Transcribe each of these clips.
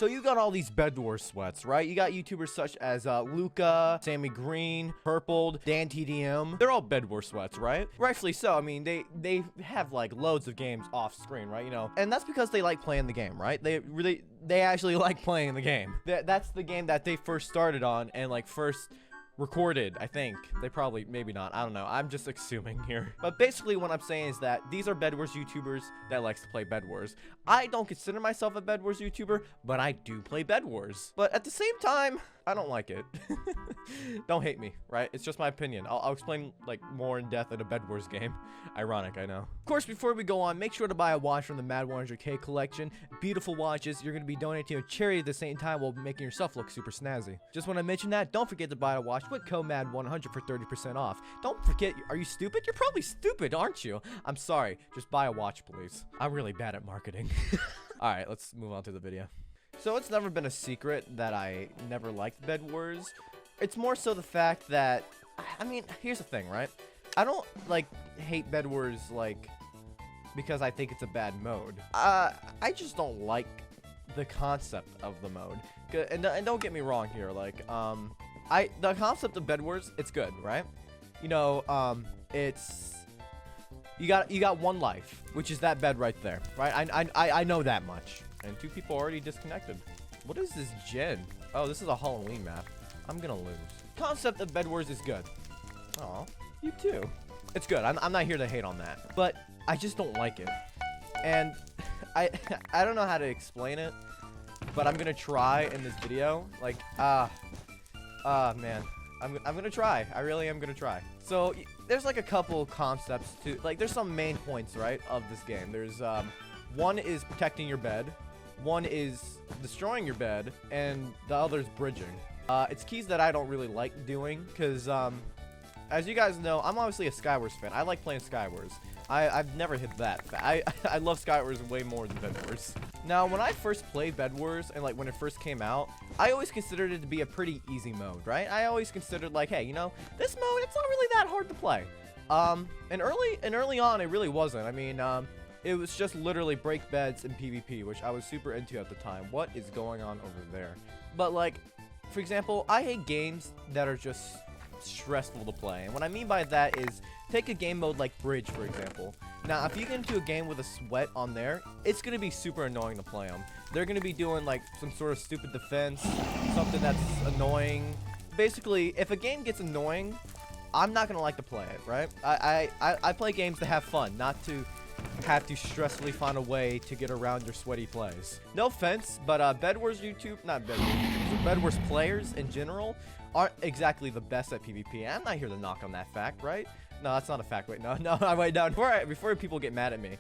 So you got all these bedwars sweats, right? You got YouTubers such as Luca, Sammy Green, Purpled, Dan TDM. They're all bedwars sweats, right? Rightfully so. I mean, they have like loads of games off screen, right? You know, and that's because they like playing the game, right? They actually like playing the game. That's the game that they first started on and like first recorded, I think. They probably, maybe not, I don't know, I'm just assuming here. But basically what I'm saying is that these are bedwars YouTubers that likes to play bedwars. I don't consider myself a bedwars YouTuber, but I do play bedwars. But at the same time, I don't like it. Don't hate me, right? It's just my opinion. I'll explain like more in depth in a bedwars game. Ironic, I know. Of course, before we go on, make sure to buy a watch from the Mad 100K collection. Beautiful watches. You're going to be donating to a charity at the same time while making yourself look super snazzy. Just want to mention that. Don't forget to buy a watch with code MAD100 for 30% off. Don't forget, are you stupid? You're probably stupid, aren't you? I'm sorry. Just buy a watch, please. I'm really bad at marketing. All right, let's move on to the video. So it's never been a secret that I never liked bedwars. It's more so the fact that, I mean, here's the thing, right? I don't like hate bedwars like because I think it's a bad mode. I just don't like the concept of the mode. And don't get me wrong here, like the concept of bedwars, it's good, right? You know, it's you got one life, which is that bed right there, right? I know that much. And 2 people already disconnected. What is this gen? Oh, this is a Halloween map. I'm gonna lose. Concept of bedwars is good. Aw, you too. It's good. I'm not here to hate on that, but I just don't like it. And I don't know how to explain it, but I'm gonna try in this video. Like, man, I'm gonna try. I really am gonna try. So there's like a couple concepts to, like, there's some main points, right, of this game. There's one is protecting your bed, one is destroying your bed, and the other is bridging. It's keys that I don't really like doing because as you guys know, I'm obviously a Skywars fan. I like playing Skywars. I've never hit that. I love Skywars way more than bedwars. Now, when I first played bedwars and like when it first came out, I always considered it to be a pretty easy mode, right? I always considered like, hey, you know, this mode, it's not really that hard to play. And early on, it really wasn't. I mean, it was just literally break beds and PvP, which I was super into at the time. What is going on over there? But like, for example, I hate games that are just stressful to play. And what I mean by that is, take a game mode like Bridge, for example. Now, if you get into a game with a sweat on there, it's going to be super annoying to play them. They're going to be doing like some sort of stupid defense, something that's annoying. Basically, if a game gets annoying, I'm not going to like to play it, right? I play games to have fun, not to have to stressfully find a way to get around your sweaty plays. No offense, but bedwars bedwars players in general aren't exactly the best at PvP. I'm not here to knock on that fact, right? No, that's not a fact. Wait, no, wait, no. Before people get mad at me,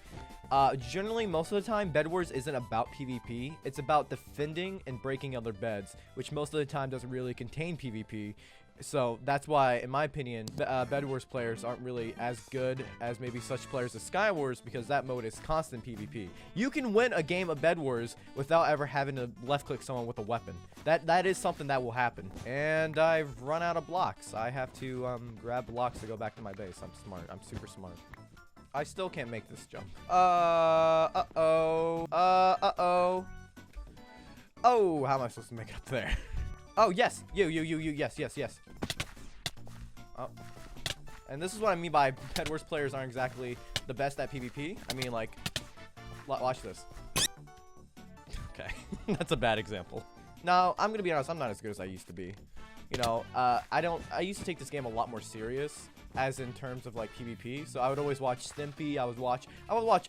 generally, most of the time, bedwars isn't about PvP. It's about defending and breaking other beds, which most of the time doesn't really contain PvP. So that's why, in my opinion, bedwars players aren't really as good as maybe such players as Skywars, because that mode is constant PvP. You can win a game of bedwars without ever having to left-click someone with a weapon. That is something that will happen. And I've run out of blocks. I have to grab blocks to go back to my base. I'm smart. I'm super smart. I still can't make this jump. Uh-oh. Oh, how am I supposed to make it up there? Oh, yes. Yes. Oh. And this is what I mean by bedwars players aren't exactly the best at PvP. I mean, like, watch this. Okay. That's a bad example. Now, I'm going to be honest. I'm not as good as I used to be. You know, I used to take this game a lot more serious, as in terms of like PvP. So I would always watch Stimpy. I would watch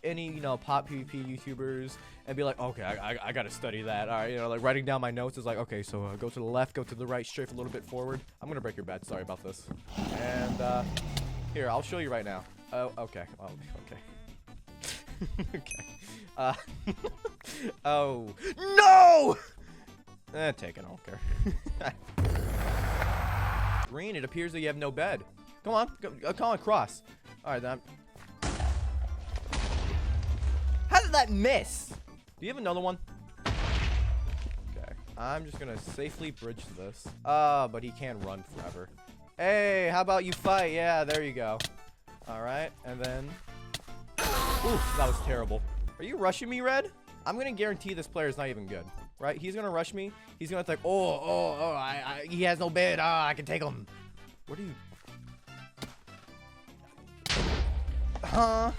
any, you know, pop PvP YouTubers and be like, okay, I gotta study that. All right, you know, like writing down my notes is like, okay, so go to the left, go to the right, strafe a little bit forward. I'm gonna break your bed. Sorry about this. And here, I'll show you right now. Oh, okay. Oh, okay. Okay. Oh no! Take it. I don't care. Green, it appears that you have no bed. Come on, come on, cross. All right, then. How did that miss? Do you have another one? Okay, I'm just gonna safely bridge this. But he can run forever. Hey, how about you fight? Yeah, there you go. All right, and then. Oof, that was terrible. Are you rushing me, Red? I'm gonna guarantee this player is not even good. right? He's gonna rush me. He's gonna think, he has no bed. I can take him. What are you? Huh?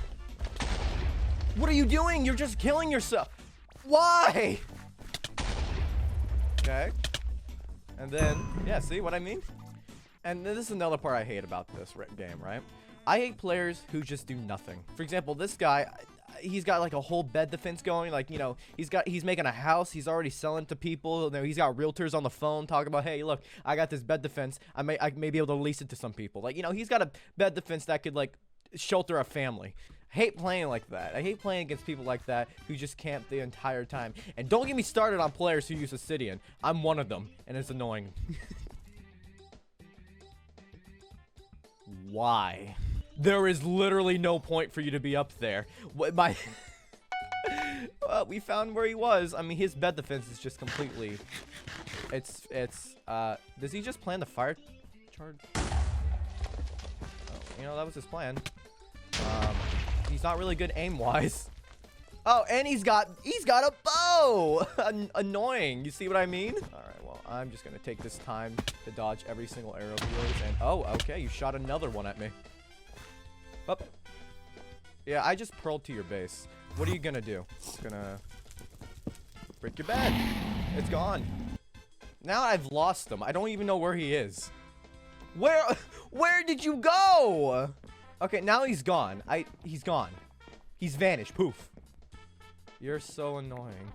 What are you doing? You're just killing yourself. Why? Okay. And then, yeah, see what I mean? And this is another part I hate about this game, right? I hate players who just do nothing. For example, this guy, he's got like a whole bed defense going. Like, you know, he's making a house. He's already selling to people. You know, he's got realtors on the phone talking about, hey, look, I got this bed defense. I may be able to lease it to some people. Like, you know, he's got a bed defense that could like shelter a family. I hate playing like that. I hate playing against people like that who just camp the entire time. And don't get me started on players who use Obsidian. I'm one of them, and it's annoying. Why? There is literally no point for you to be up there. Well, we found where he was. I mean, his bed defense is just completely... does he just plan the fire charge? Oh, you know, that was his plan. He's not really good aim-wise. Oh, and he's got a bow! Annoying. You see what I mean? Alright, well, I'm just gonna take this time to dodge every single arrow of yours. And, oh, okay, you shot another one at me. Up. Yeah, I just pearled to your base. What are you gonna do? It's gonna break your bed. It's gone. Now I've lost him. I don't even know where he is. Where did you go? Okay, now he's gone. He's gone. He's vanished. Poof. You're so annoying.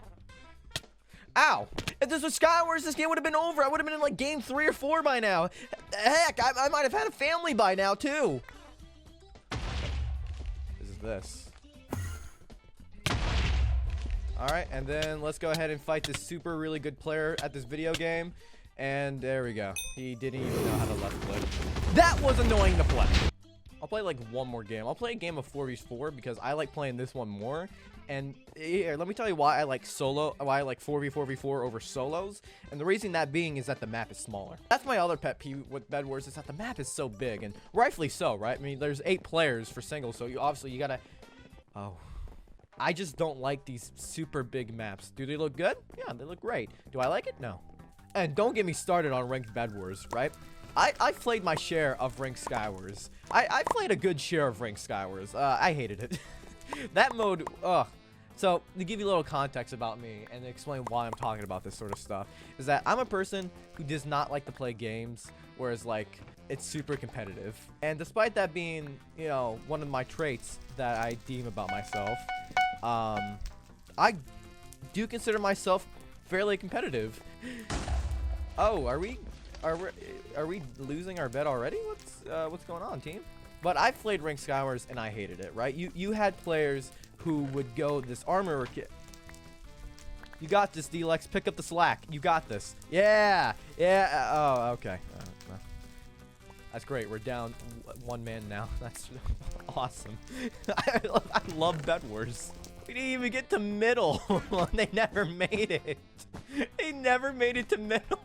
Ow! If this was Skywars, this game would have been over. I would have been in like game 3 or 4 by now. Heck, I might have had a family by now too. This. Alright, and then let's go ahead and fight this super really good player at this video game. And there we go. He didn't even know how to left click. That was annoying to play. I'll play like one more game. I'll play a game of 4v4 because I like playing this one more. And here, let me tell you why I like 4v4v4 over solos. And the reason that being is that the map is smaller. That's my other pet peeve with Bed Wars is that the map is so big, and rightfully so, right? I mean, there's 8 players for singles, so you gotta. Oh, I just don't like these super big maps. Do they look good? Yeah, they look great. Do I like it? No. And don't get me started on ranked Bed Wars, right? I've played my share of ranked Skywars. I played a good share of ranked Skywars. I hated it. That mode, ugh. So, to give you a little context about me and explain why I'm talking about this sort of stuff, is that I'm a person who does not like to play games, whereas, like, it's super competitive. And despite that being, you know, one of my traits that I deem about myself, I do consider myself fairly competitive. Oh, are we losing our bet already? What's going on, team? But I've played ranked Skywars and I hated it, right? You had players who would go this armor kit. You got this, Delex. Pick up the slack. You got this. Yeah. Yeah. Oh, okay. That's great. We're down 1 man now. That's awesome. I love Bed Wars. We didn't even get to middle. They never made it. They never made it to middle.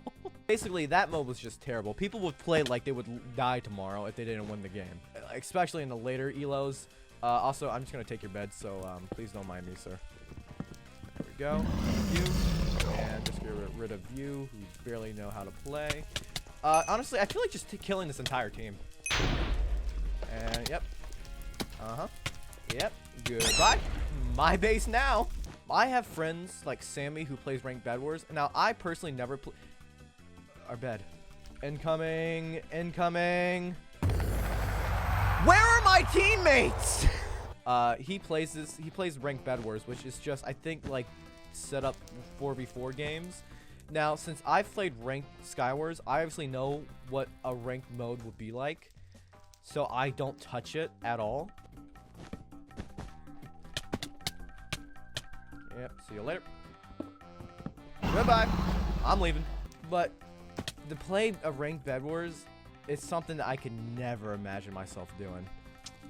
Basically, that mode was just terrible. People would play like they would die tomorrow if they didn't win the game, especially in the later elos. Also, I'm just gonna take your bed, so please don't mind me, sir. There we go. You, and just get rid of you, who barely know how to play. Honestly, I feel like just killing this entire team. And yep. Yep. Goodbye. My base now. I have friends like Sammy who plays ranked Bed Wars. Now, I personally never play. Our bed. Incoming. Incoming. Where are my teammates? He plays ranked Bed Wars, which is just, I think, like, set up 4v4 games. Now, since I've played ranked Skywars, I obviously know what a ranked mode would be like. So I don't touch it at all. Yep, see you later. Goodbye. I'm leaving. But to play a ranked Bed Wars is something that I could never imagine myself doing.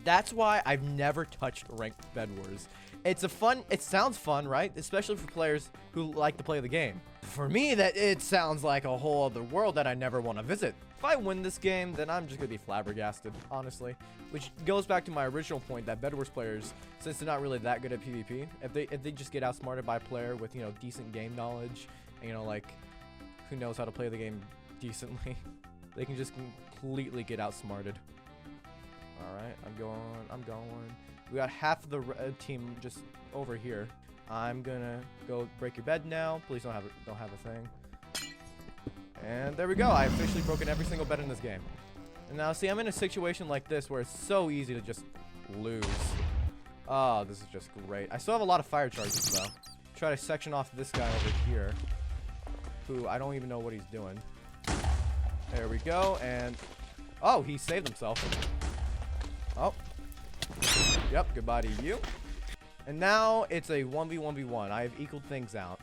That's why I've never touched ranked Bed Wars. It sounds fun, right? Especially for players who like to play the game. For me, it sounds like a whole other world that I never want to visit. If I win this game, then I'm just gonna be flabbergasted, honestly. Which goes back to my original point that Bed Wars players, since they're not really that good at PvP, if they just get outsmarted by a player with, you know, decent game knowledge you know, like, who knows how to play the game decently. They can just completely get outsmarted. Alright, I'm going. We got half of the red team just over here. I'm gonna go break your bed now. Please don't have a thing. And there we go. I officially broken every single bed in this game. And now, see, I'm in a situation like this where it's so easy to just lose. Oh, this is just great. I still have a lot of fire charges, though. Try to section off this guy over here, who I don't even know what he's doing. There we go, and... Oh, he saved himself. Oh. Yep, goodbye to you. And now it's a 1v1v1. I have equaled things out.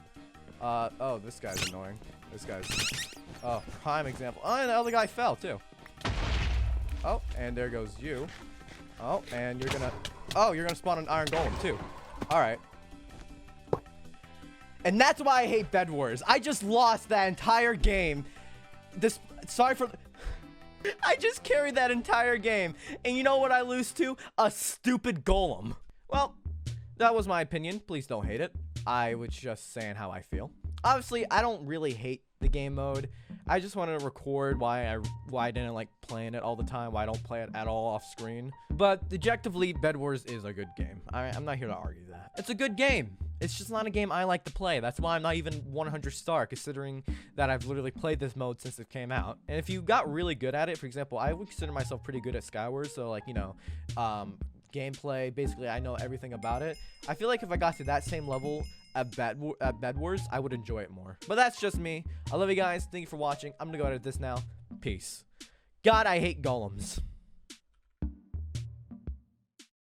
Oh, this guy's annoying. This guy's... Oh, prime example. Oh, and the other guy fell, too. Oh, and there goes you. Oh, and you're gonna... Oh, you're gonna spawn an iron golem, too. Alright. And that's why I hate bedwars. I just lost that entire game. Sorry for... I just carried that entire game. And you know what I lose to? A stupid golem. Well, that was my opinion. Please don't hate it. I was just saying how I feel. Obviously, I don't really hate the game mode. I just wanted to record why I didn't like playing it all the time, why I don't play it at all off screen. But objectively, Bedwars is a good game. I'm not here to argue that. It's a good game. It's just not a game I like to play. That's why I'm not even 100 star, considering that I've literally played this mode since it came out. And if you got really good at it, for example, I would consider myself pretty good at Skyward. So like, you know, gameplay, basically I know everything about it. I feel like if I got to that same level at Bedwars, I would enjoy it more. But that's just me. I love you guys. Thank you for watching. I'm gonna go edit this now. Peace. God, I hate golems.